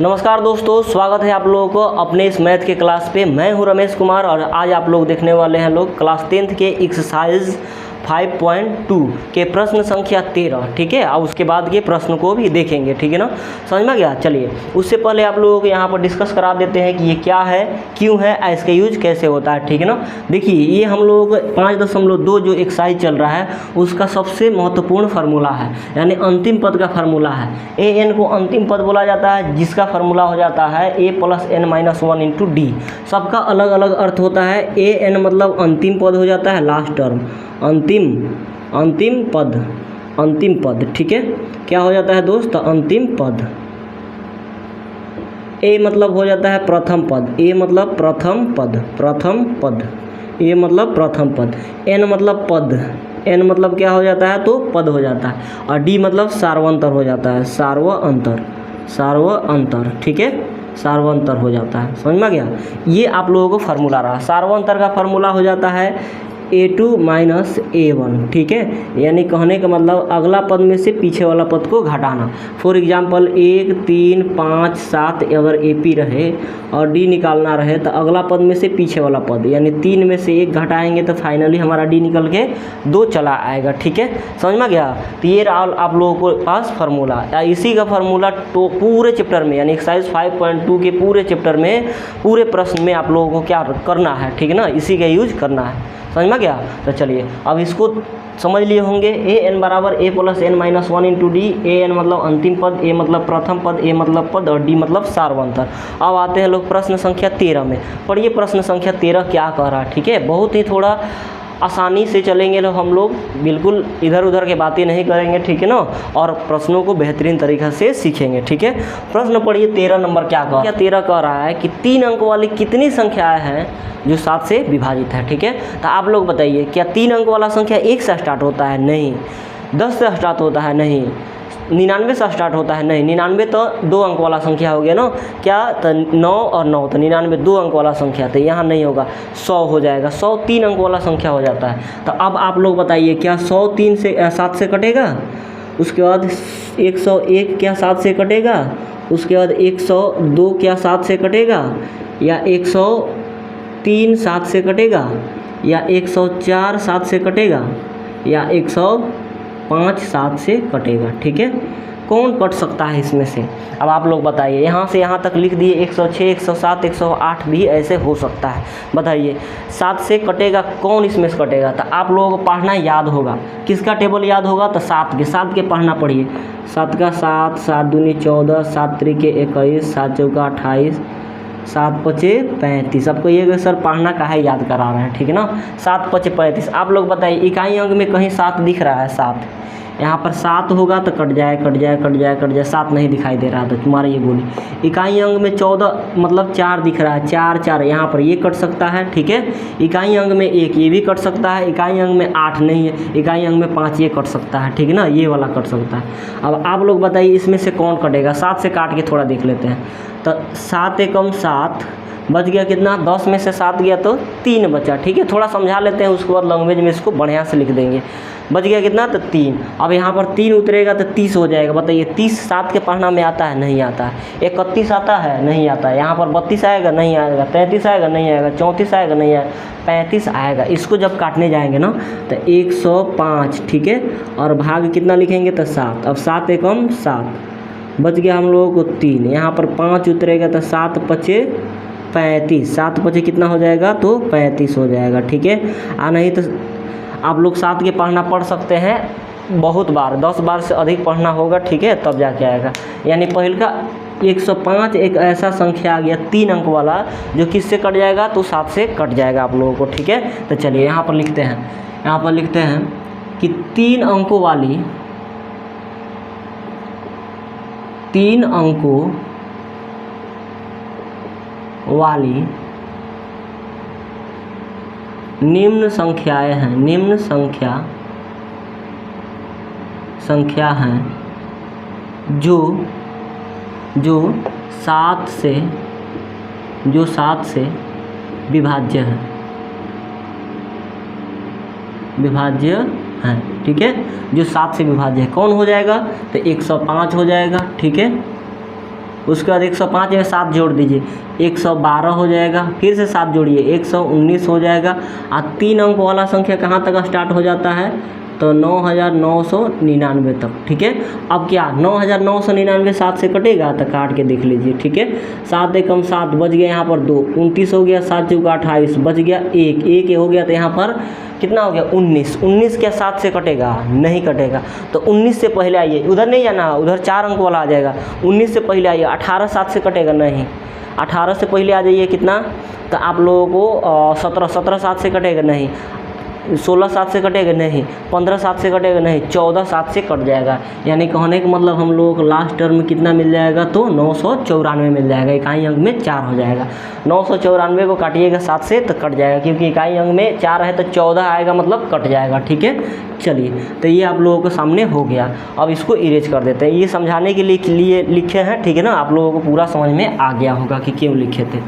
नमस्कार दोस्तों, स्वागत है आप लोगों को अपने इस मैथ के क्लास पे। मैं हूं रमेश कुमार और आज आप लोग देखने वाले हैं लोग क्लास 10th के एक्सरसाइज 5.2 के प्रश्न संख्या 13। ठीक है, और उसके बाद के प्रश्न को भी देखेंगे। ठीक है ना, समझ में गया। चलिए, उससे पहले आप लोगों को यहाँ पर डिस्कस करा देते हैं कि ये क्या है, क्यों है, इसका यूज कैसे होता है। ठीक है ना, देखिए ये हम लोगों को 5.2 जो एक्सरसाइज चल रहा है उसका सबसे महत्वपूर्ण फार्मूला है, यानी अंतिम पद का फार्मूला है। ए एन को अंतिम पद बोला जाता है, जिसका फार्मूला हो जाता है a + n-1 × d। सबका अलग अलग अर्थ होता है। ए एन मतलब अंतिम पद हो जाता है, लास्ट टर्म, अंतिम पद। ठीक है, क्या हो जाता है दोस्त, अंतिम पद। ए मतलब हो जाता है प्रथम पद, ए मतलब प्रथम पद, ए मतलब प्रथम पद। एन मतलब पद, एन मतलब क्या हो जाता है, तो पद हो जाता है। और डी मतलब सार्वंतर हो जाता है, सार्वअंतर। ठीक है, सार्वअंतर हो जाता है। समझ में गया। ये आप लोगों को फार्मूला रहा। सार्वअंतर का फार्मूला हो जाता है a2 - a1। ठीक है, यानी कहने का मतलब अगला पद में से पीछे वाला पद को घटाना। फॉर एग्जांपल 1, 3, 5, 7 अगर AP रहे और D निकालना रहे तो अगला पद में से पीछे वाला पद, यानी 3 में से 1 घटाएंगे तो फाइनली हमारा D निकल के 2 चला आएगा। ठीक है, समझ में गया। तो ये आप लोगों को पास फार्मूला, इसी का फार्मूला तो पूरे चैप्टर में, यानी एक्सरसाइज 5.2 के पूरे चैप्टर में, पूरे प्रश्न में आप लोगों को क्या करना है। ठीक है ना, इसी का यूज करना है। समझ में गया। तो चलिए अब इसको समझ लिए होंगे। ए एन बराबर a + n-1 × d। A n मतलब अंतिम पद, ए मतलब प्रथम पद, ए मतलब पद और डी मतलब सार्वंतर। अब आते हैं लोग प्रश्न संख्या 13 में। पढ़िए प्रश्न संख्या 13 क्या कह रहा है। ठीक है, बहुत ही थोड़ा आसानी से चलेंगे लोग, हम लोग बिल्कुल इधर उधर के बातें नहीं करेंगे। ठीक है ना, और प्रश्नों को बेहतरीन तरीक़े से सीखेंगे। ठीक है, प्रश्न पढ़िए 13 नंबर क्या कह रहा है। 13 कह रहा है कि 3 अंक वाली कितनी संख्याएं हैं जो 7 से विभाजित है। ठीक है, तो आप लोग बताइए, क्या 3 अंक वाला संख्या 1 से स्टार्ट होता है? नहीं। 10 से स्टार्ट होता है? नहीं। 99 से स्टार्ट होता है? नहीं। 99 तो 2 अंक वाला संख्या हो गया ना, क्या तो 9 और 9, तो 99 2 अंक वाला संख्या, तो यहाँ नहीं होगा, 100 हो जाएगा। 100 3 अंक वाला संख्या हो जाता है। तो अब आप लोग बताइए, क्या 100 7 से कटेगा? उसके बाद 101 क्या 7 से कटेगा? उसके बाद 102 क्या 7 से कटेगा? या 103 7 से कटेगा? या 104 7 से कटेगा? या 105 7 से कटेगा? ठीक है, कौन कट सकता है इसमें से? अब आप लोग बताइए। यहाँ से यहाँ तक लिख दिए, 106 107 108 भी ऐसे हो सकता है। बताइए 7 से कटेगा कौन, इसमें से कटेगा? तो आप लोगों को पढ़ना याद होगा। किसका टेबल याद होगा? तो 7 के पढ़ना पढ़िए। 7 का 7, 7 दूनी 14, 7 त्रिके 21, 7 चौका 28, 7 पचे 35। आपको ये सर पढ़ना का है, याद करा रहे हैं। ठीक है ना, 7 पचे 35। आप लोग बताइए, इकाई अंक में कहीं 7 दिख रहा है? 7 यहाँ पर 7 होगा तो कट जाए 7 नहीं दिखाई दे रहा, तो तुम्हारा ये बोली। इकाई अंक में 14 मतलब 4 दिख रहा है, 4 यहाँ पर ये कट सकता है। ठीक है, इकाई अंक में 1 ये भी कट सकता है। इकाई अंक में 8 नहीं है, इकाई अंक में 5 ये कट सकता है। ठीक है ना, ये वाला कट सकता है। अब आप लोग बताइए, इसमें से कौन कटेगा? 7 से काट के थोड़ा देख लेते हैं। तो 7 एकम 7 बच गया कितना? 10 में से 7 गया तो 3 बचा। ठीक है, थोड़ा समझा लेते हैं, उसके बाद लैंग्वेज में इसको बढ़िया से लिख देंगे। बच गया कितना? तो 3। अब यहाँ पर 3 उतरेगा तो 30 हो जाएगा। बताइए 30 7 के पढ़ना में आता है? नहीं आता है। 31 आता है? नहीं आता है। यहाँ पर 32 आएगा? नहीं आएगा। 33 आएगा? नहीं आएगा। 34 आएगा? नहीं आएगा। 35 आएगा। इसको जब काटने जाएंगे ना तो 105। ठीक है, और भाग कितना लिखेंगे? तो 7। अब 7 एकम 7 बच गया हम लोगों को 3। यहाँ पर 5 उतरेगा तो 7 पचे 35। 7 पचे कितना हो जाएगा? तो 35 हो जाएगा। ठीक है, नहीं तो आप लोग 7 के पढ़ना पढ़ सकते हैं बहुत बार, 10 बार से अधिक पढ़ना होगा। ठीक है, तब जाके आएगा। यानी पहले का 105 एक ऐसा संख्या आ गया 3 अंक वाला, जो किससे कट जाएगा? तो 7 से कट जाएगा आप लोगों को। ठीक है, तो चलिए यहाँ पर लिखते हैं कि 3 अंकों वाली निम्न संख्याएं हैं, निम्न संख्या हैं जो 7 से विभाज्य हैं। ठीक है, जो 7 से विभाज्य है। कौन हो जाएगा? तो 105 हो जाएगा। ठीक है, उसके बाद 105 में 7 जोड़ दीजिए 112 हो जाएगा, फिर से 7 जोड़िए 119 हो जाएगा। और 3 अंक वाला संख्या कहाँ तक स्टार्ट हो जाता है, तो 9999 तक। ठीक है, अब क्या 9999 7 से कटेगा, तो काट के देख लीजिए। ठीक है, 7 एकम 7 बच गया, यहाँ पर 2 29 हो गया, 7 चौका 28 बच गया, 1 हो गया, तो यहाँ पर कितना हो गया 19 क्या 7 से कटेगा, नहीं कटेगा। तो 19 से पहले आइए, उधर नहीं जाना, उधर 4 अंक वाला आ जाएगा। 19 से पहले आइए, 18 7 से कटेगा, नहीं 18 से पहले आ जाइए, कितना, तो आप लोगों को 17 7 से कटेगा, नहीं 16 7 से कटेगा, नहीं 15 7 से कटेगा, नहीं 14 7 से कट जाएगा। यानी कहने का मतलब हम लोगों को लास्ट टर्म में कितना मिल जाएगा, तो 994 मिल जाएगा। इकाई अंक में 4 हो जाएगा, 994 को काटिएगा 7 से तो कट जाएगा, क्योंकि इकाई अंक में 4 है तो 14 आएगा, मतलब कट जाएगा। ठीक है, चलिए, तो ये आप लोगों के सामने हो गया। अब इसको इरेज कर देते हैं, ये समझाने के लिए लिखे हैं। ठीक है ना, आप लोगों को पूरा समझ में आ गया होगा कि क्यों लिखे थे।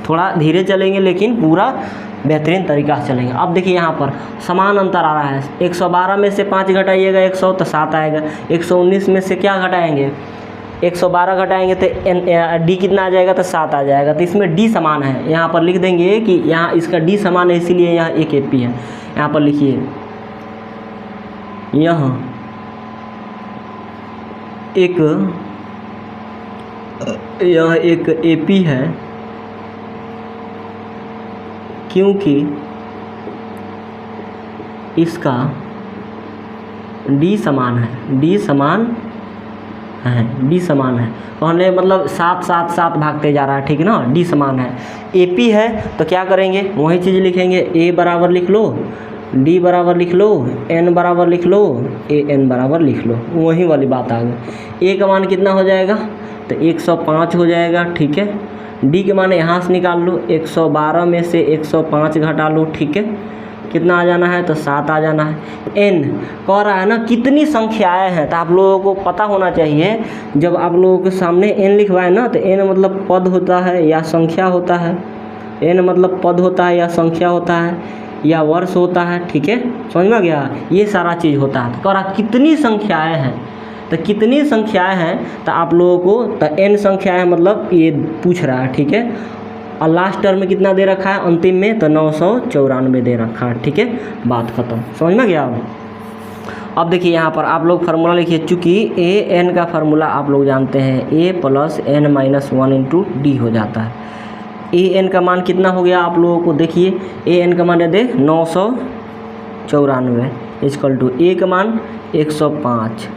थोड़ा धीरे चलेंगे लेकिन पूरा बेहतरीन तरीका से चलेंगे। अब देखिए यहाँ पर समान अंतर आ रहा है, 112 में से 5 घटाइएगा 100 तो 7 आएगा, 119 में से क्या घटाएंगे 112 घटाएंगे तो डी कितना आ जाएगा, तो 7 आ जाएगा। तो इसमें डी समान है, यहाँ पर लिख देंगे कि यहाँ इसका डी समान है, इसीलिए यहाँ एक एपी है। यहाँ पर लिखिए, यहाँ एक एपी है, क्योंकि इसका डी समान है, डी समान है, कहने मतलब 7 7 7 भागते जा रहा है। ठीक है ना, डी समान है। एपी है तो क्या करेंगे, वही चीज़ लिखेंगे, ए बराबर लिख लो, डी बराबर लिख लो, एन बराबर लिख लो, ए एन बराबर लिख लो, वही वाली बात आ गई। ए का मान कितना हो जाएगा, तो 105 हो जाएगा। ठीक है, डी के मान यहाँ से निकाल लो, 112 में से 105 घटा लो। ठीक है, कितना आ जाना है, तो 7 आ जाना है। एन कह रहा है ना कितनी संख्याएं हैं, तो आप लोगों को पता होना चाहिए, जब आप लोगों के सामने एन लिखवाए ना, तो एन मतलब पद होता है या संख्या होता है, एन मतलब पद होता है या संख्या होता है या वर्ष होता है। ठीक है, समझ में आ गया, ये सारा चीज़ होता है। तो कह रहा कितनी संख्याएँ हैं, तो कितनी संख्याएं हैं, तो आप लोगों को तो एन संख्याएं मतलब ये पूछ रहा है। ठीक है, और लास्ट टर्म में कितना दे रखा है अंतिम में, तो 994 दे रखा है। ठीक है, बात खत्म, समझ में गया। अब देखिए यहाँ पर आप लोग फार्मूला लिखिए, चूँकि ए एन का फार्मूला आप लोग जानते हैं, a plus n minus 1 into d हो जाता है। ए एन का मान कितना हो गया आप लोगों को देखिए, ए एन का मान दे 994 इक्वल टू ए का मान 105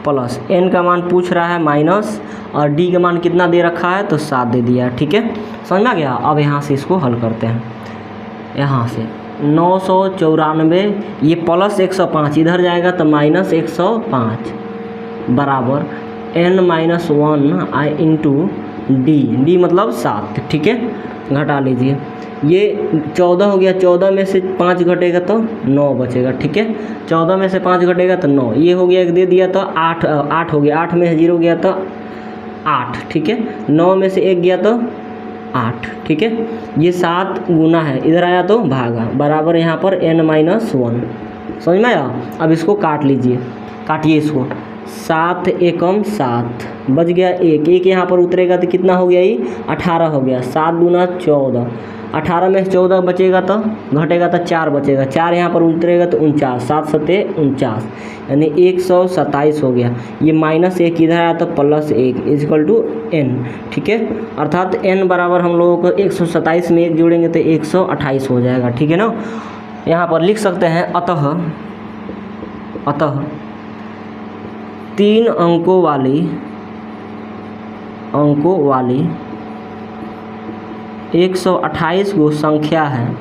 प्लस एन का मान पूछ रहा है माइनस, और डी का मान कितना दे रखा है, तो 7 दे दिया। ठीक है, समझ में आ गया। अब यहाँ से इसको हल करते हैं, यहाँ से 994 ये प्लस 105 इधर जाएगा तो माइनस 105 बराबर एन माइनस 1 आई इंटू डी मतलब 7। ठीक है, घटा लीजिए, ये 14 हो गया, 14 में से 5 घटेगा तो 9 बचेगा। ठीक है, 14 में से 5 घटेगा तो 9, ये हो गया, एक दे दिया तो 8 हो गया, 8 में से 0 गया तो 8। ठीक है, 9 में से 1 गया तो 8। ठीक है, ये 7 गुना है, इधर आया तो भागा, बराबर यहाँ पर n माइनस 1। समझ में आया। अब इसको काट लीजिए, काटिए इसको, 7 एकम 7 बच गया, एक यहाँ पर उतरेगा तो कितना हो गया, ये 18 हो गया। 7 गुना 14, 18 में 14 बचेगा तो घटेगा तो 4 बचेगा, 4 यहाँ पर उतरेगा तो 49, 7 सत्ते 49 यानी 127 हो गया। ये माइनस 1 इधर आया तो प्लस 1 इक्वल टू n। ठीक है, अर्थात n बराबर हम लोगों को 127 में 1 जोड़ेंगे तो 128 हो जाएगा। ठीक है ना, यहाँ पर लिख सकते हैं अतः 3 अंकों वाली 128 गो संख्या है,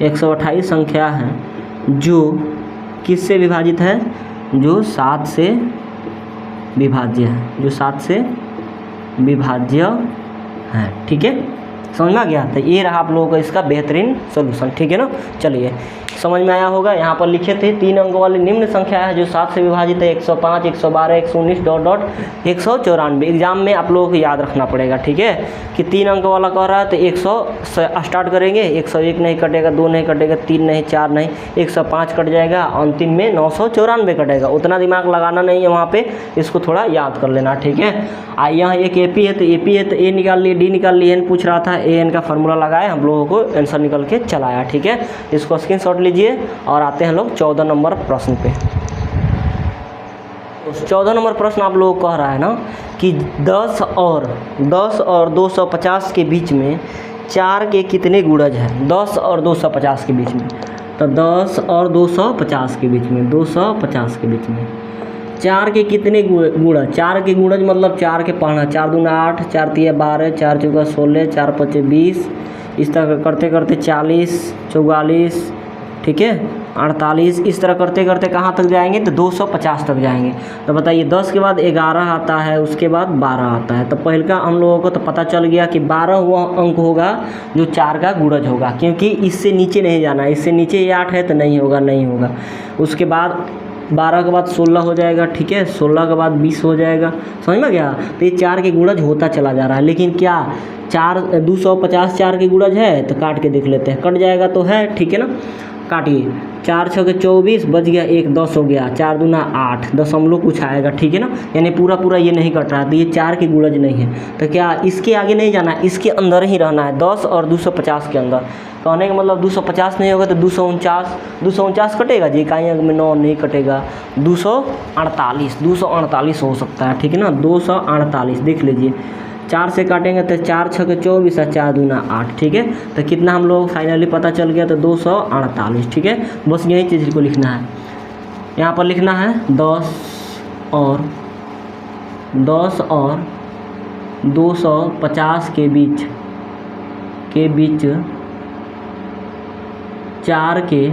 128 संख्या है जो किससे विभाजित है, जो 7 से विभाज्य है, जो 7 से विभाज्य है। ठीक है, समझ में आ गया। तो ये रहा आप लोगों का इसका बेहतरीन सोल्यूशन, ठीक है ना। चलिए समझ में आया होगा। यहाँ पर लिखे थे 3 अंक वाली निम्न संख्या है जो 7 से विभाजित है 105, 112, 119 डॉट डॉट 194। एग्जाम में आप लोगों को याद रखना पड़ेगा, ठीक है, कि 3 अंक वाला कह रहा है तो 100 से स्टार्ट करेंगे, 101 नहीं कटेगा, 2 नहीं कटेगा, 3 नहीं, 4 नहीं, 105 कट जाएगा, अंतिम में 994 कटेगा। उतना दिमाग लगाना नहीं है वहाँ पे, इसको थोड़ा याद कर लेना, ठीक है। यहाँ एक AP है तो AP है तो A निकाल लिए, D निकाल लिए, N पूछ रहा था, AN का फार्मूला लगाए, हम लोगों को आंसर निकल के चलाया, ठीक है। इसको स्क्रीनशॉट लीजिए और आते हैं लोग 14 नंबर प्रश्न पे। 14 नंबर प्रश्न आप लोगों को कह रहा है ना कि 10 और 250 के बीच में 4 के कितने गुणज हैं। 10 और 250 के बीच में, तो 10 और 250 के बीच में, 250 के बीच में 4 के कितने गुणज। 4 के गुणज मतलब 4 के पढ़ना, 4 दूना 8, 4 तिया 12, 4 चौका 16, 4 पचे 20, इस तरह करते करते 40, 44, ठीक है, 48, इस तरह करते करते कहाँ तक जाएंगे तो 250 तक जाएंगे। तो बताइए 10 के बाद 11 आता है, उसके बाद 12 आता है। तो पहले का हम लोगों को तो पता चल गया कि 12 वह अंक होगा जो 4 का गुणज होगा, क्योंकि इससे नीचे नहीं जाना है, इससे नीचे ये 8 है तो नहीं होगा, नहीं होगा। उसके बाद 12 के बाद 16 हो जाएगा, ठीक है, 16 के बाद 20 हो जाएगा, समझ में गया। तो ये 4 के गुणज होता चला जा रहा है, लेकिन क्या 250 4 के गुणज है तो काट के देख लेते हैं, कट जाएगा तो है, ठीक है ना। काटिए, 4 6 के 24 बच गया, 1 10 हो गया, 4 दूना 8, दशमलव कुछ आएगा, ठीक है ना। यानी पूरा पूरा ये नहीं कट रहा है, तो ये 4 के गुणज नहीं है। तो क्या इसके आगे नहीं जाना है, इसके अंदर ही रहना है, 10 और 250 के अंदर। कहने का मतलब 250 नहीं होगा तो 249 कटेगा जी, इकाई अंक में 9 नहीं कटेगा, 248 हो सकता है, ठीक है ना। 248 देख लीजिए, 4 से काटेंगे तो 4 6 के 24 और 4 दूना 8, ठीक है। तो कितना हम लोग फाइनली पता चल गया, तो 248, ठीक है। बस यही चीज़ को लिखना है, यहाँ पर लिखना है 10 और 250 के बीच 4 के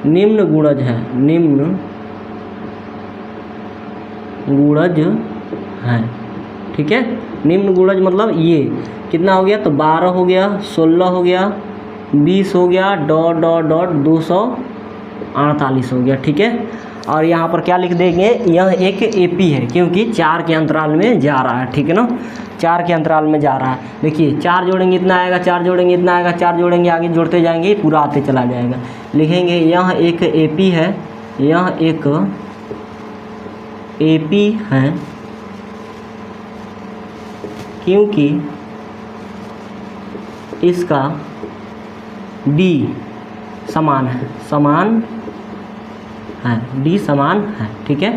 निम्न गुणज है, निम्न गुणज है, ठीक है। निम्न गुणज मतलब ये कितना हो गया, तो 12 हो गया, 16 हो गया, 20 हो गया, डॉट डॉट डॉट 248 हो गया, ठीक है। और यहाँ पर क्या लिख देंगे, यह एक AP है, क्योंकि 4 के अंतराल में जा रहा है, ठीक है ना, 4 के अंतराल में जा रहा है। देखिए 4 जोड़ेंगे इतना आएगा, 4 जोड़ेंगे इतना आएगा, 4 जोड़ेंगे आगे जोड़ते जाएंगे, पूरा आते चला जाएगा। लिखेंगे यह एक AP है, यह एक AP है, क्योंकि इसका D समान है, D समान है, ठीक है,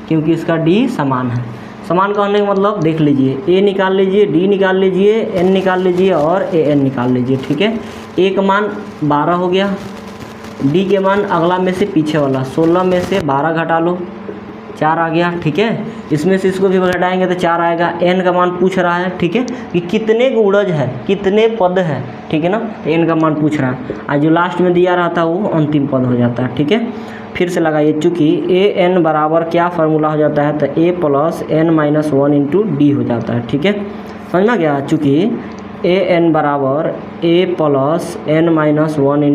क्योंकि इसका D समान है। समान कहने का मतलब देख लीजिए, A निकाल लीजिए, D निकाल लीजिए, N निकाल लीजिए और AN निकाल लीजिए, ठीक है। A का मान 12 हो गया, D के मान अगला में से पीछे वाला 16 में से 12 घटा लो, 4 आ गया, ठीक है। इसमें से इसको भी घटाएंगे तो 4 आएगा। N का मान पूछ रहा है, ठीक है, कि कितने गुणज है, कितने पद है, ठीक है ना। N का मान पूछ रहा है, और जो लास्ट में दिया रहता है वो अंतिम पद हो जाता है, ठीक है। फिर से लगाइए, चूँकि AN बराबर क्या फार्मूला हो जाता है, तो A + N - 1 × D हो जाता है, ठीक है, समझ में गया। चूँकि AN बराबर A + N - 1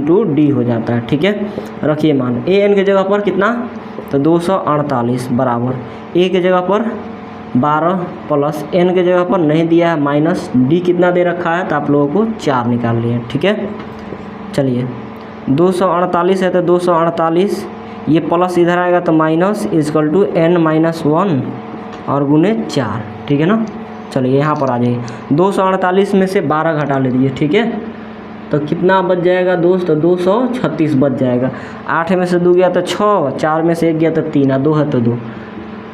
× D हो जाता है, ठीक है। रखिए मान, AN की जगह पर कितना, तो 248 बराबर A की जगह पर 12 प्लस N की जगह पर नहीं दिया है माइनस D कितना दे रखा है, तो आप लोगों को 4 निकाल लिए, ठीक है। चलिए 248 है तो 248, ये प्लस इधर आएगा तो माइनस = N - 1 और गुने 4, ठीक है ना। चलिए यहाँ पर आ जाइए, 248 में से 12 घटा ले दीजिए, ठीक है। तो कितना बच जाएगा दोस्त, 236 बच जाएगा। 8 में से 2 गया तो 6, 4 में से 1 गया तो 3, 2 है तो 2,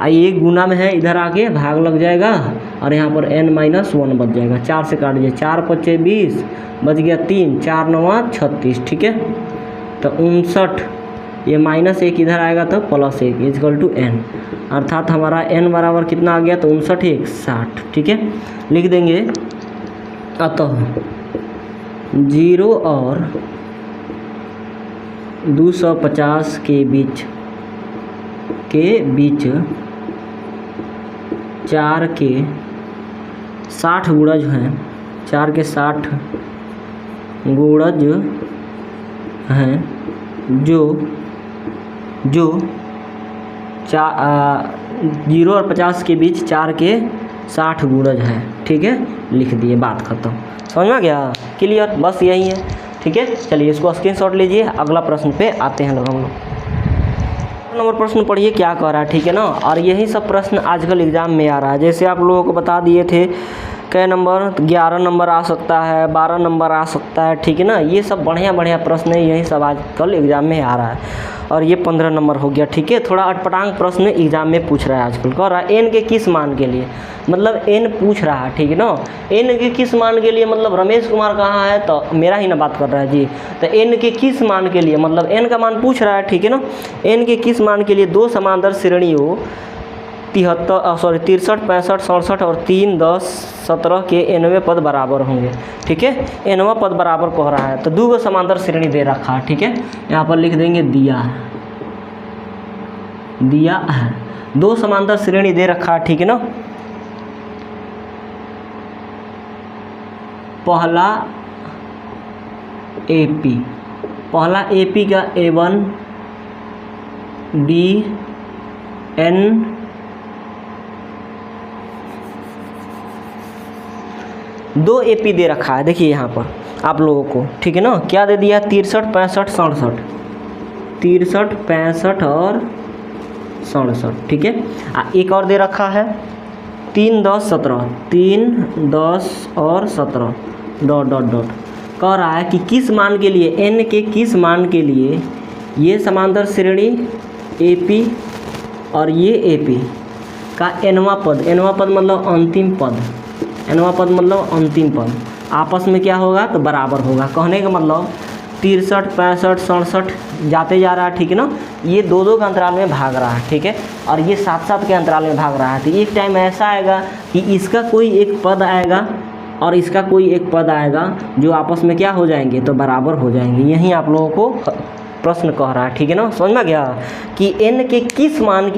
आई 1 गुना में है, इधर आके भाग लग जाएगा और यहाँ पर N - 1 बच जाएगा। 4 से काट दीजिए, 4 × 5 = 20, बच गया 3, 4 × 9 = 36, ठीक है। तो 59, ये -1 इधर आएगा तो +1 = N, अर्थात हमारा N बराबर कितना आ गया, तो 59 × 1 = 60, ठीक है। लिख देंगे, अतः 0 और 250 के बीच 4 के 60 गुणज हैं, 4 के 60 गुणज हैं जो 0 और 50 के बीच 4 के 60 गुणज है। ठीक है, लिख दिए, बात खत्म। समझ में आ गया? क्लियर? बस यही है। ठीक है, चलिए इसको स्क्रीनशॉट लीजिए। अगला प्रश्न पे आते हैं हम लोग। नंबर प्रश्न पढ़िए क्या कह रहा है। ठीक है ना, और यही सब प्रश्न आजकल एग्जाम में आ रहा है। जैसे आप लोगों को बता दिए थे कै नंबर 11 नंबर आ सकता है, 12 नंबर आ सकता है। ठीक है ना, ये सब बढ़िया प्रश्न है, यही सब आजकल एग्जाम में आ रहा है। और ये 15 नंबर हो गया। ठीक है, थोड़ा अटपटांग प्रश्न एग्जाम में पूछ रहा है आजकल। कह रहा है एन के किस मान के लिए, मतलब एन पूछ रहा है। ठीक है ना, एन के किस मान के लिए, मतलब रमेश कुमार कहाँ है, तो मेरा ही ना बात कर रहा है जी। तो एन के किस मान के लिए, मतलब एन का मान पूछ रहा है। ठीक है ना, एन के किस मान के लिए दो समांतर श्रेणियों 63, 65, 67 और 3, 10, 17 के nवें पद बराबर होंगे। ठीक है, nवां पद बराबर कह रहा है, तो दो समांतर श्रेणी दे रखा है। ठीक है, यहाँ पर लिख देंगे दिया है, दो समांतर श्रेणी दे रखा है। ठीक है ना, पहला AP का A1 DN दो AP दे रखा है। देखिए यहाँ पर आप लोगों को। ठीक है ना, क्या दे दिया? 63, 65, 67, 63, 65 और 67। ठीक है, एक और दे रखा है 3, 10, 17, 3, 10 और 17 ... कह रहा है कि किस मान के लिए, n के किस मान के लिए ये समांतर श्रेणी AP और ये AP का nवां पद मतलब अंतिम पद, nवां पद मतलब अंतिम पद आपस में क्या होगा, तो बराबर होगा। कहने का मतलब 63, 65, 67 जाते जा रहा है। ठीक है ना, ये दो के अंतराल में भाग रहा है। ठीक है, और ये 7 के अंतराल में भाग रहा है। तो एक टाइम ऐसा आएगा कि इसका कोई एक पद आएगा और इसका कोई एक पद आएगा जो आपस में क्या हो जाएंगे, तो बराबर हो जाएंगे। यही आप लोगों को प्रश्न कह रहा है। ठीक है ना, समझ में गया कि n के किस मान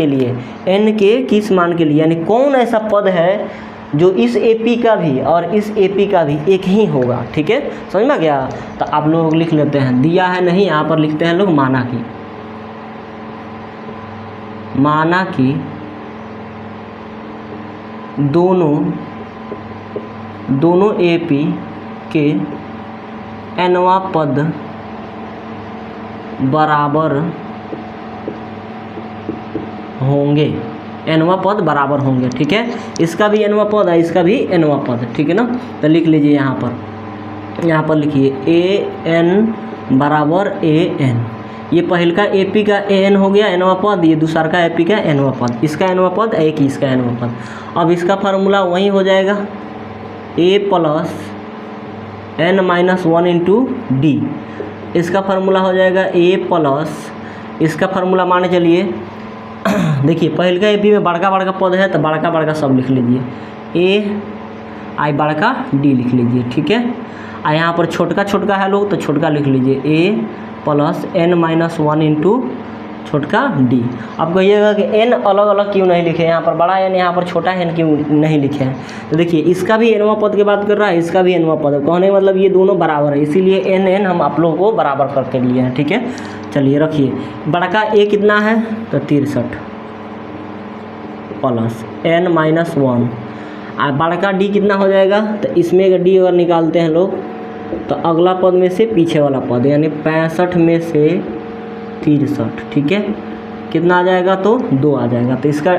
के लिए, यानी कौन ऐसा पद है जो इस AP का भी और इस AP का भी एक ही होगा। ठीक है, समझ में गया? तो आप लोग लिख लेते हैं, दिया है नहीं, यहाँ पर लिखते हैं लोग माना कि दोनों AP के nवां पद बराबर होंगे, nवां पद बराबर होंगे। ठीक है, इसका भी nवां पद है, इसका भी nवां पद। ठीक है ना, तो लिख लीजिए यहाँ पर लिखिए AN बराबर AN। ये पहल का AP का AN हो गया nवां पद, ये दूसरा का AP का nवां पद, इसका nवां पद, एक ही इसका nवां पद। अब इसका फार्मूला वही हो जाएगा A plus n-1 into D। इसका फार्मूला हो जाएगा A प्लस, इसका फार्मूला मान चलिए देखिए पहल का AP में बड़का पद है, तो बड़का सब लिख लीजिए, A बड़का D लिख लीजिए। ठीक है, यहाँ पर छोटका है लोग, तो छोटका लिख लीजिए A प्लस n-1 इंटू छोटका D। अब कहिएगा कि n अलग अलग क्यों नहीं लिखे, यहाँ पर बड़ा n, यहाँ पर छोटा n क्यों नहीं लिखे हैं। तो देखिए इसका भी nवां पद की बात कर रहा है, इसका भी nवां पद है। कहने का मतलब ये दोनों बराबर है, इसीलिए n हम आप लोगों को बराबर करके लिए हैं। ठीक है, चलिए रखिए, बड़का A कितना है, तो 63 प्लस n-1, और बड़का D कितना हो जाएगा, तो इसमें अगर D अगर निकालते हैं लोग, तो अगला पद में से पीछे वाला पद, यानी 65 में से 63। ठीक है, कितना आ जाएगा, तो 2 आ जाएगा। तो इसका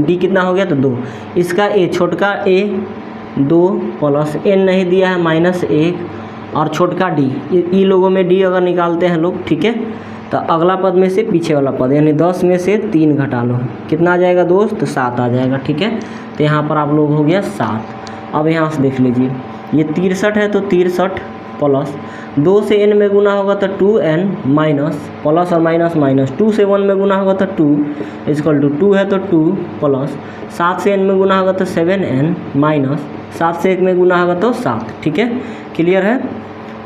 D कितना हो गया, तो 2। इसका A, छोटका A 2 प्लस n नहीं दिया है -1 और छोटका D, ई लोगों में D अगर निकालते हैं लोग। ठीक है, तो अगला पद में से पीछे वाला पद, यानी 10 में से 3 घटा लो, कितना आ जाएगा दोस्त, तो 7 आ जाएगा। ठीक है, तो यहाँ पर आप लोग हो गया 7। अब यहाँ से देख लीजिए, ये 63 है, तो 63 प्लस 2 से n में गुना होगा तो 2n माइनस, प्लस और माइनस माइनस, 2 से 1 में गुना होगा तो 2 इक्वल टू 2 है, तो 2 प्लस 7 से n में गुना होगा तो 7n माइनस 7 से 1 में गुना होगा तो 7। ठीक है, क्लियर है?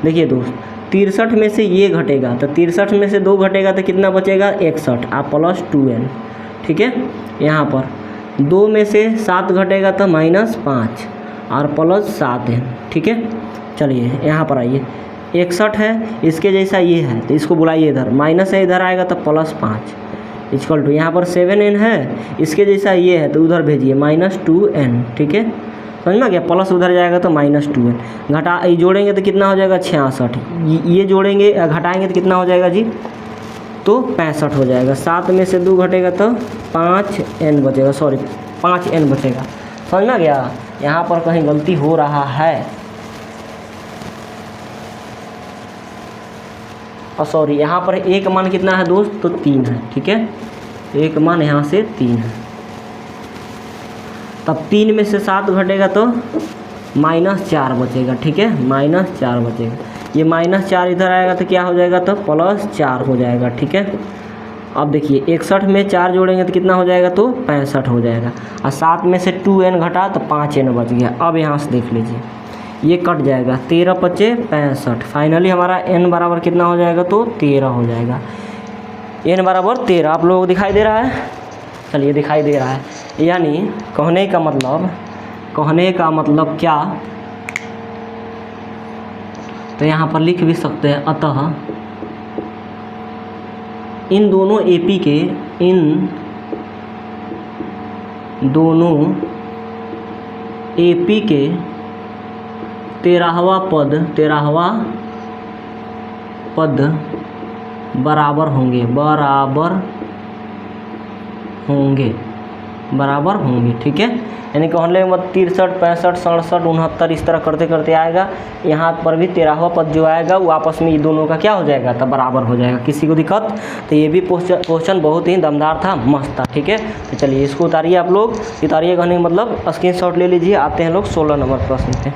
देखिए दोस्त, 63 में से ये घटेगा, तो 63 में से 2 घटेगा तो कितना बचेगा, 61 आप प्लस 2n। ठीक है, यहाँ पर 2 में से 7 घटेगा तो -5 और प्लस 7n, ठीक है। चलिए यहाँ पर आइए, 61 है, इसके जैसा ये है तो इसको बुलाइए इधर, माइनस है इधर आएगा तो +5 इक्वल टू यहाँ पर 7n है, इसके जैसा ये है तो उधर भेजिए -2n, ठीक है। समझ में आ गया, प्लस उधर जाएगा तो -2n, घटा ये जोड़ेंगे तो कितना हो जाएगा 66, ये जोड़ेंगे घटाएंगे तो कितना हो जाएगा जी, तो 65 हो जाएगा। 7 में से 2 घटेगा तो 5n बचेगा, सॉरी 5n बचेगा। समझ में आ गया, यहाँ पर कहीं गलती हो रहा है, और सॉरी यहाँ पर एक मान कितना है दोस्त, तो 3 है, ठीक है। एक मान यहाँ से 3 है, तब 3 में से 7 घटेगा तो -4 बचेगा, ठीक है, -4 बचेगा। ये -4 इधर आएगा तो क्या हो जाएगा, तो +4 हो जाएगा, ठीक है। अब देखिए 61 में 4 जोड़ेंगे तो कितना हो जाएगा, तो 65 हो जाएगा, और 7 में से 2n घटा तो 5n बच गया। अब यहाँ से देख लीजिए ये कट जाएगा, 13 × 5 = 65, फाइनली हमारा n बराबर कितना हो जाएगा, तो 13 हो जाएगा। n बराबर 13 आप लोगों को दिखाई दे रहा है, चलिए दिखाई दे रहा है, यानी कहने का मतलब क्या, तो यहाँ पर लिख भी सकते हैं, अतः इन दोनों AP के 13वां पद बराबर होंगे, ठीक है। यानी कहने में 63, 65, 67, 69 इस तरह करते करते आएगा, यहाँ पर भी 13वां पद जो आएगा वो आपस में ये दोनों का क्या हो जाएगा, तब बराबर हो जाएगा। किसी को दिक्कत, तो ये भी क्वेश्चन बहुत ही दमदार था, मस्त था, ठीक है। तो चलिए इसको उतारिए, आप लोग उतारिए, कहने का मतलब स्क्रीनशॉट ले लीजिए। आते हैं लोग 16 नंबर प्रश्न पे।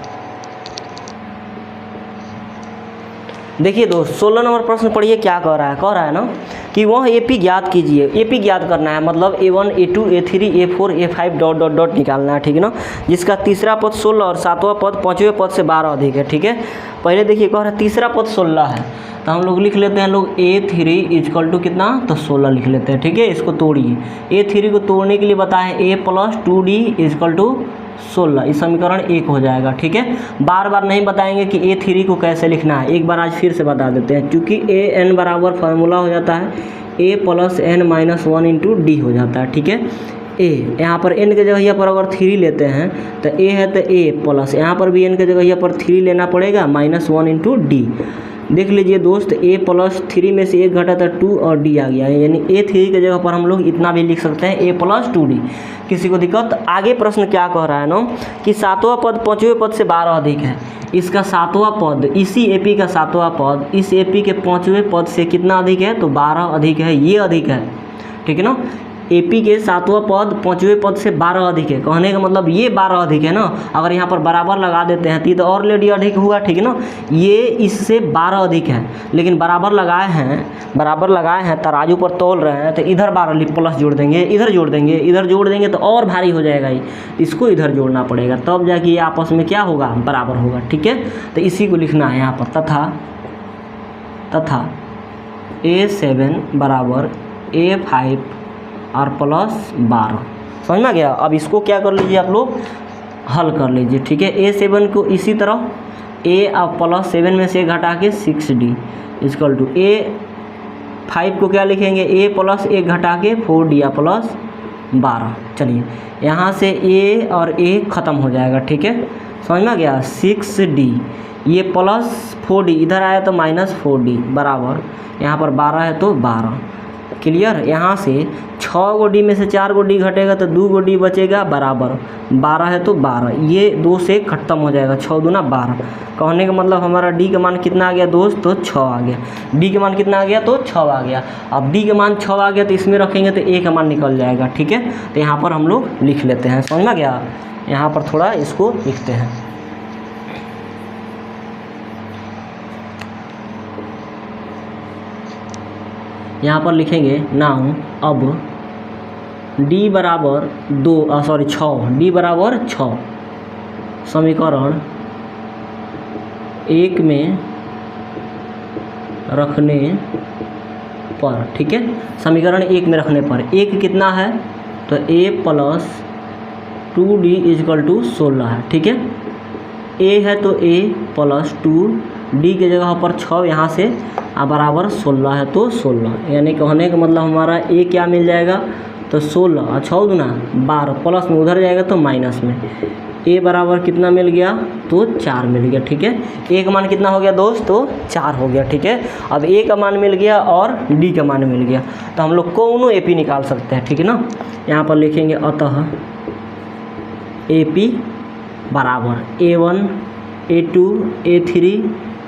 देखिए दोस्त 16 नंबर प्रश्न पढ़िए, क्या कह रहा है ना कि वह AP ज्ञात कीजिए। AP ज्ञात करना है, मतलब A1, A2, A3, A4, A5 ... निकालना है, ठीक है ना, जिसका तीसरा पद 16 और 7वां पद 5वें पद से 12 अधिक है, ठीक है। पहले देखिए कह रहा है तीसरा पद 16 है, तो हम लोग लिख लेते हैं लोग A3 = कितना, तो 16 लिख लेते हैं, ठीक है। इसको तोड़िए, A3 को तोड़ने के लिए बताएं A + 2D = 16, इस समीकरण 1 हो जाएगा, ठीक है। बार बार नहीं बताएंगे कि A3 को कैसे लिखना है, एक बार आज फिर से बता देते हैं, क्योंकि AN बराबर फार्मूला हो जाता है A + n - 1 × D हो जाता है, ठीक है। A यहाँ पर n के जगह पर अगर 3 लेते हैं तो A है तो A प्लस, यहाँ पर भी n के जगह पर 3 लेना पड़ेगा, -1 × D। देख लीजिए दोस्त, A + 3 में से 1 घटा तो 2 और D आ गया, यानी A3 के जगह पर हम लोग इतना भी लिख सकते हैं A + 2D। किसी को दिक्कत, आगे प्रश्न क्या कह रहा है ना कि 7वां पद 5वें पद से 12 अधिक है, इसका 7वां पद, इसी AP का 7वां पद इस AP के 5वें पद से कितना अधिक है, तो 12 अधिक है, ये अधिक है, ठीक है ना। AP के 7वां पद 5वें पद से 12 अधिक है, कहने का मतलब ये 12 अधिक है ना। अगर यहाँ पर बराबर लगा देते हैं तो ये तो और लेडी अधिक हुआ, ठीक है ना। ये इससे 12 अधिक है, लेकिन बराबर लगाए हैं, तराजू पर तोल रहे हैं, तो इधर 12 प्लस जोड़ देंगे, इधर जोड़ देंगे तो और भारी हो जाएगा, ये इसको इधर जोड़ना पड़ेगा, तब जाके ये आपस में क्या होगा, बराबर होगा, ठीक है। तो इसी को लिखना है यहाँ पर, तथा A7 = A5 और +12, समझ में आ गया। अब इसको क्या कर लीजिए, आप लोग हल कर लीजिए, ठीक है। A7 को इसी तरह A और +7 में से घटा के 6D = A5 को क्या लिखेंगे, A + 1 घटा के 4D या +12। चलिए यहाँ से A और A ख़त्म हो जाएगा, ठीक है, समझ में आ गया। 6D, ये +4D इधर आया तो -4D बराबर, यहाँ पर 12 है तो 12, क्लियर। यहाँ से 6 D में से 4 D घटेगा तो 2 D बचेगा, बराबर 12 है तो 12, ये 2 से खत्म हो जाएगा, 6 दूना 12। कहने का मतलब हमारा D का मान कितना आ गया दोस्त, तो 6 आ गया। D का मान कितना आ गया, तो 6 आ गया। अब D का मान 6 आ गया तो इसमें रखेंगे तो A का मान निकल जाएगा, ठीक है। तो यहाँ पर हम लोग लिख लेते हैं, समझ में आ गया। यहाँ पर थोड़ा इसको लिखते हैं, यहाँ पर लिखेंगे नाउ, अब D बराबर 6, D बराबर 6 समीकरण 1 में रखने पर, ठीक है, समीकरण 1 में रखने पर 1 कितना है, तो A + 2D = 16 है, ठीक है। ए है तो ए प्लस 2, डी के जगह पर 6 यहाँ से बराबर 16 है तो 16, यानी कहने का मतलब हमारा ए क्या मिल जाएगा तो 16 और 6 दूना 12, प्लस में उधर जाएगा तो माइनस में, ए बराबर कितना मिल गया तो 4 मिल गया। ठीक है, ए का मान कितना हो गया दोस्त तो 4 हो गया। ठीक है, अब ए का मान मिल गया और डी का मान मिल गया, तो हम लोग दोनों ए पी निकाल सकते हैं। ठीक है ना, यहाँ पर लिखेंगे अतः ए पी बराबर A1 A2 A3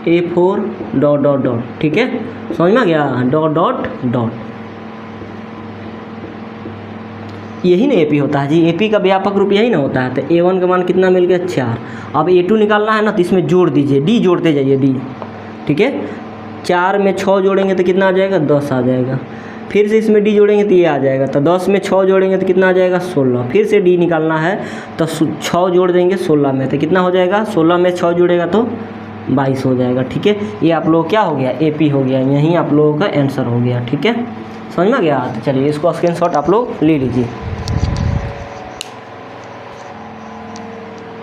A4 dot dot dot. ठीक है, समझ में आ गया, डॉट डॉट डॉट, यही ना एपी होता है जी, एपी का व्यापक रूप यही ना होता है। तो A1 का मान कितना मिल गया 4, अब A2 निकालना है ना तो इसमें जोड़ दीजिए, डी जोड़ते जाइए डी। ठीक है, 4 में 6 जोड़ेंगे तो कितना आ जाएगा 10 आ जाएगा, फिर से इसमें डी जोड़ेंगे तो ये आ जाएगा, तो 10 में 6 जोड़ेंगे तो कितना आ जाएगा 16, फिर से डी निकालना है तो 6 जोड़ देंगे 16 में तो कितना हो जाएगा, 16 में 6 जुड़ेगा तो 22 हो जाएगा। ठीक है, ये आप लोग क्या हो गया एपी हो गया, यहीं आप लोगों का आंसर हो गया। ठीक है, समझ में गया, तो चलिए इसको स्क्रीनशॉट आप लोग ले लीजिए।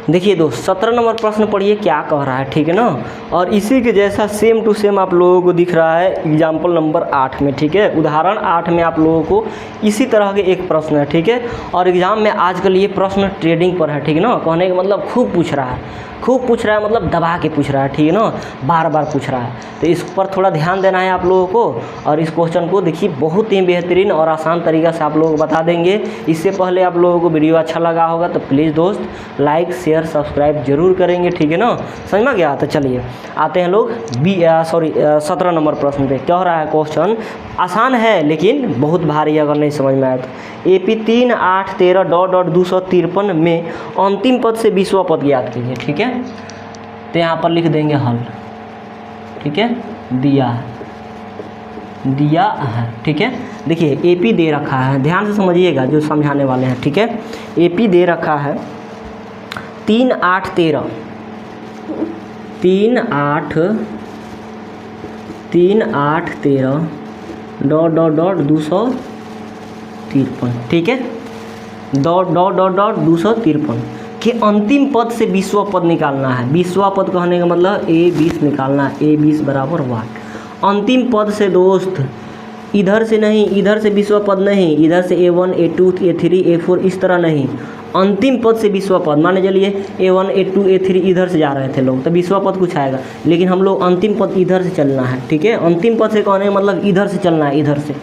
देखिए दोस्त 17 नंबर प्रश्न पढ़िए क्या कह रहा है। ठीक है ना, और इसी के जैसा सेम टू सेम आप लोगों को दिख रहा है एग्जाम्पल नंबर 8 में। ठीक है, उदाहरण 8 में आप लोगों को इसी तरह के एक प्रश्न है। ठीक है, और एग्जाम में आजकल ये प्रश्न ट्रेडिंग पर है। ठीक है ना, कहने का मतलब खूब पूछ रहा है, खूब पूछ रहा है मतलब दबा के पूछ रहा है। ठीक है ना, बार बार पूछ रहा है, तो इस पर थोड़ा ध्यान देना है आप लोगों को। और इस क्वेश्चन को देखिए बहुत ही बेहतरीन और आसान तरीक़ा से आप लोग बता देंगे। इससे पहले आप लोगों को वीडियो अच्छा लगा होगा तो प्लीज़ दोस्त लाइक शेयर सब्सक्राइब जरूर करेंगे। ठीक है ना, समझ में गया, तो चलिए आते हैं लोग 17 नंबर प्रश्न पे। कह रहा है क्वेश्चन आसान है लेकिन बहुत भारी, अगर नहीं समझ में आया तो AP 3 8 13 डॉट डॉट 253 में अंतिम पद से 20वां पद ज्ञात कीजिए। ठीक है, तो यहाँ पर लिख देंगे हल। ठीक है, दिया है। ठीक है, देखिए AP दे रखा है, ध्यान से समझिएगा जो समझाने वाले हैं। ठीक है, AP दे रखा है 3 8 13 डॉट डॉट डॉट 253। ठीक है, डॉट डॉट डॉट डॉट 253 के अंतिम पद से 20वां पद निकालना है। 20वां पद कहने का मतलब A20 निकालना है, A20 बराबर वाट। अंतिम पद से दोस्त इधर से नहीं, इधर से 20वां पद नहीं, इधर से A1 A2 A3 A4 इस तरह नहीं, अंतिम पद से 20वां पद। मान चलिए A1 A2 A3 इधर से जा रहे थे लोग तो 20वां पद कुछ आएगा, लेकिन हम लोग अंतिम पद इधर से चलना है। ठीक है, अंतिम पद से कहने मतलब इधर से चलना है, इधर से।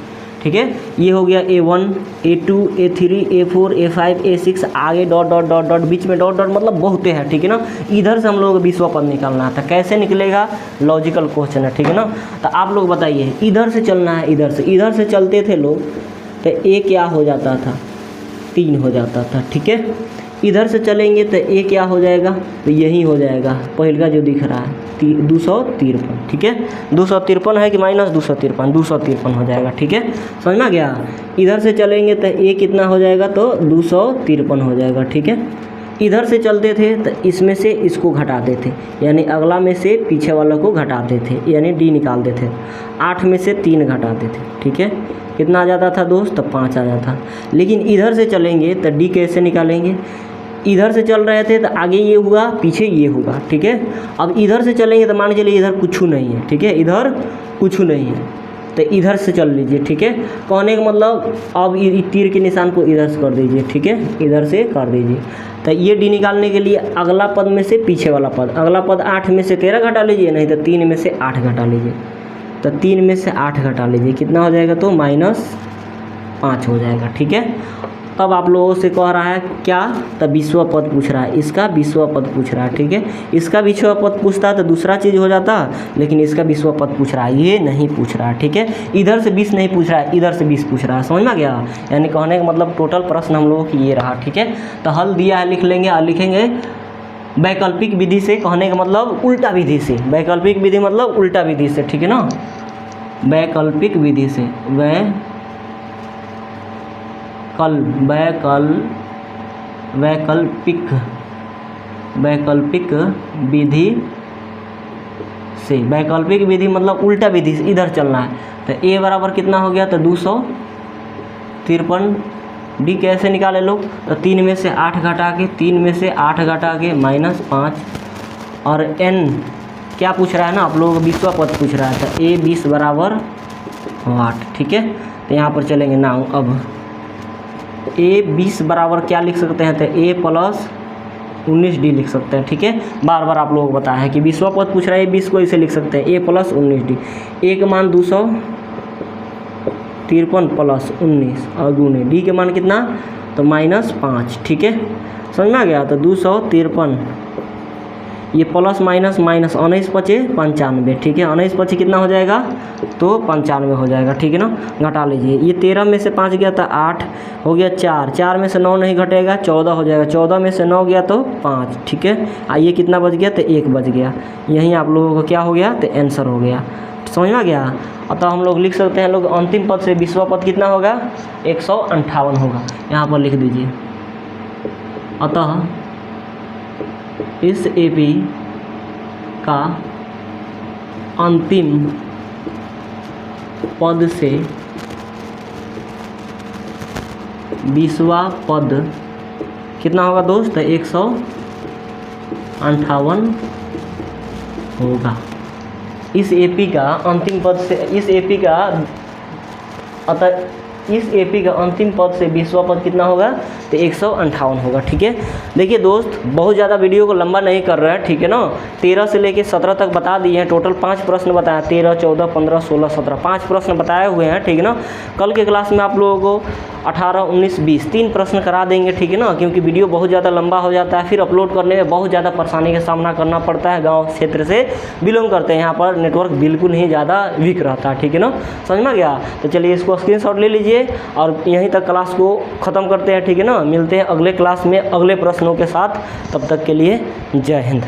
ठीक है, ये हो गया A1 A2 A3 A4 A5 A6 आगे डॉट डॉट डॉट डॉट, बीच में डॉट डॉट मतलब बहुते हैं। ठीक है ना, इधर से हम लोग को 20वां पद निकालना है, तो कैसे निकलेगा, लॉजिकल क्वेश्चन है। ठीक है ना, तो आप लोग बताइए, इधर से चलना है, इधर से चलते थे लोग तो A क्या हो जाता था 3 हो जाता था। ठीक है, इधर से चलेंगे तो A क्या हो जाएगा, तो यही हो जाएगा पहले का जो दिख रहा है 253। ठीक है, 253 है कि माइनस 253, 253 हो जाएगा। ठीक है, समझ में आ गया। इधर से चलेंगे तो A कितना हो जाएगा तो 253 हो जाएगा। ठीक है, इधर से चलते थे तो इसमें से इसको घटाते थे, यानी अगला में से पीछे वाला को घटाते थे, यानी D निकालते थे। 8 में से 3 घटाते थे। ठीक है, कितना आ जाता था दोस्त तो 5 आ जाता। लेकिन इधर से चलेंगे तो D कैसे निकालेंगे, इधर से चल रहे थे तो आगे ये हुआ पीछे ये होगा। ठीक है, अब इधर से चलेंगे तो मान चलिए इधर कुछ नहीं है। ठीक है, इधर कुछ नहीं है तो इधर से चल लीजिए। ठीक है, कहने का मतलब अब तीर के निशान को इधर से कर दीजिए। ठीक है, इधर से कर दीजिए, तो ये D निकालने के लिए अगला पद में से पीछे वाला पद, अगला पद 8 में से 13 घटा लीजिए, नहीं तो 3 में से 8 घटा लीजिए, तो 3 में से 8 घटा लीजिए, कितना हो जाएगा तो -5 हो जाएगा। ठीक है, तब आप लोगों से कह रहा है क्या, तब 20वां पद पूछ रहा है, इसका 20वां पद पूछ रहा है। ठीक है, इसका 20वां पद पूछता तो दूसरा चीज़ हो जाता, लेकिन इसका 20वां पद पूछ रहा है, ये नहीं पूछ रहा है। ठीक है, इधर से 20 नहीं पूछ रहा है, इधर से 20 पूछ रहा है। समझ में गया, यानी कहने का मतलब टोटल प्रश्न हम लोगों की ये रहा। ठीक है, तो हल दिया है, लिख लेंगे और लिखेंगे वैकल्पिक विधि से, कहने का मतलब उल्टा विधि से, वैकल्पिक विधि मतलब उल्टा विधि से। ठीक है ना, वैकल्पिक विधि से, वैकल्पिक विधि से, वैकल्पिक विधि मतलब उल्टा विधि से इधर चलना है। तो A बराबर कितना हो गया तो 253। D कैसे निकाले लोग, तो 3 में से 8 घटा के, 3 में से 8 घटा के -5 और n क्या पूछ रहा है ना, आप लोगों को 20वां पद पूछ रहा था, a 20 बराबर 8, ठीक है। तो यहाँ पर चलेंगे ना, अब a 20 बराबर क्या लिख सकते हैं, तो a प्लस 19d लिख सकते हैं, ठीक है। बार बार आप लोगों को बताया है कि 20वां पद पूछ रहा है, 20 को इसे लिख सकते हैं a प्लस 19d। a का मान 253 प्लस 19 और गुने d के मान कितना, तो -5, ठीक है। समझ में आ गया। तो 253, ये प्लस माइनस माइनस 19 पचे 95, ठीक है। 19 पचे कितना हो जाएगा, तो 95 हो जाएगा, ठीक है ना। घटा लीजिए, ये 13 में से 5 गया तो 8 हो गया, 4 में से 9 नहीं घटेगा, 14 हो जाएगा, 14 में से 9 गया तो 5, ठीक है। आइए कितना बच गया, तो 1 बच गया। यहीं आप लोगों को क्या हो गया, तो आंसर हो गया। समझ में आ गया। अतः हम लोग लिख सकते हैं, लोग अंतिम पद से 20वां पद कितना होगा, 158 होगा। यहाँ पर लिख दीजिए। अतः इस AP का अंतिम पद से 20वां पद कितना होगा दोस्त, 158 होगा। इस AP का अंतिम पद से, इस AP का, अतः इस AP का अंतिम पद से 20वां पद कितना होगा, तो 158 होगा, ठीक है। देखिए दोस्त, बहुत ज़्यादा वीडियो को लंबा नहीं कर रहा है, ठीक है ना। 13 से लेके 17 तक बता दिए हैं। टोटल 5 प्रश्न बताया, 13, 14, 15, 16, 17, 5 प्रश्न बताए हुए हैं, ठीक है ना। कल के क्लास में आप लोगों को 18, 19, 20 3 प्रश्न करा देंगे, ठीक है ना। क्योंकि वीडियो बहुत ज़्यादा लंबा हो जाता है, फिर अपलोड करने में बहुत ज़्यादा परेशानी का सामना करना पड़ता है। गाँव क्षेत्र से बिलोंग करते हैं, यहाँ पर नेटवर्क बिल्कुल ही ज़्यादा वीक रहता है, ठीक है ना। समझ में गया। तो चलिए इसको स्क्रीनशॉट ले लीजिए और यहीं तक क्लास को ख़त्म करते हैं, ठीक है ना। मिलते हैं अगले क्लास में अगले प्रश्नों के साथ। तब तक के लिए जय हिंद।